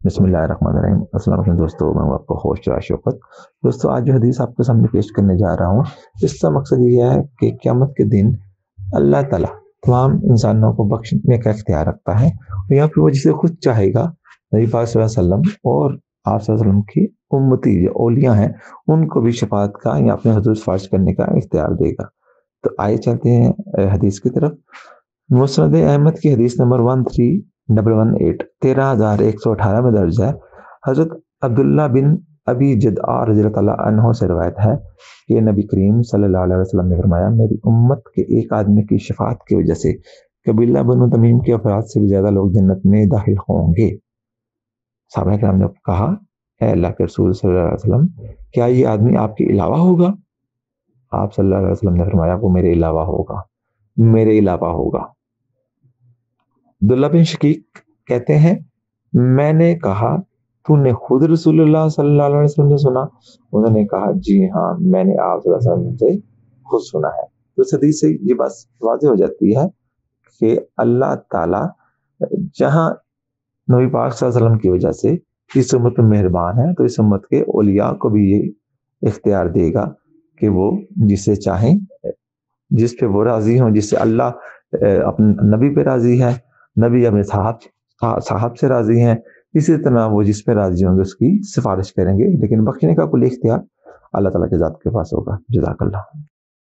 بسم اللہ الرحمن الرحیم۔ السلام علیکم دوستو، میں ہوں آپ کو ہوسٹ شوکت۔ دوستو آج جو حدیث آپ کے سامنے پیش کرنے جا رہا ہوں، اس کا مقصد یہ ہے کہ قیامت کے دن اللہ تعالیٰ تمام انسانوں کو بخشنے کا اختیار رکھتا ہے، اور یہاں پہ وہ جسے خود چاہے گا نبی پاک صلی اللہ علیہ وسلم اور آپ صلی اللہ علیہ وسلم کی امتی جو اولیاء ہیں ان کو بھی شفاعت کا یا اپنے حدود فارض کرنے کا اختیار دے گا۔ تو آئے چلتے ہیں حدیث کی طرف۔ مسند احمد کی حدیث نمبر 13118 13118 میں درج ہے۔ حضرت عبداللہ بن ابی جدعہ رضی اللہ تعالیٰ عنہ سے روایت ہے کہ نبی کریم صلی اللہ علیہ وسلم نے فرمایا، میری امت کے ایک آدمی کی شفاعت کی وجہ سے قبیلہ بنو تمیم کے افراد سے بھی زیادہ لوگ جنت میں داخل ہوں گے۔ صحابہ کرام نے کہا، اے اللہ کے رسول صلی اللہ علیہ وسلم، کیا یہ آدمی آپ کے علاوہ ہوگا؟ آپ صلی اللہ علیہ وسلم نے فرمایا، وہ میرے علاوہ ہوگا، میرے علاوہ ہوگا۔ عبداللہ بن شقیق کہتے ہیں، میں نے کہا، تو نے خود رسول اللہ صلی اللہ علیہ وسلم سے سنا؟ انہوں نے کہا، جی ہاں، میں نے آپ صلی اللہ علیہ وسلم سے خود سنا ہے۔ تو اس حدیث سے یہ بات واضح ہو جاتی ہے کہ اللہ تعالیٰ جہاں نبی پاک صلی اللہ علیہ وسلم کی وجہ سے اس امت میں مہربان ہے، تو اس امت کے اولیاء کو بھی یہ اختیار دے گا کہ وہ جسے چاہیں، جس پہ وہ راضی ہوں، جس سے اللہ اپنے نبی پہ راضی ہے، نبی اپنے صاحب سے راضی ہیں، اسی طرح وہ جس پہ راضی ہوں گے اس کی سفارش کریں گے، لیکن بخشنے کا کل اختیار اللہ تعالیٰ کے ذات کے پاس ہوگا۔ جزاک اللہ۔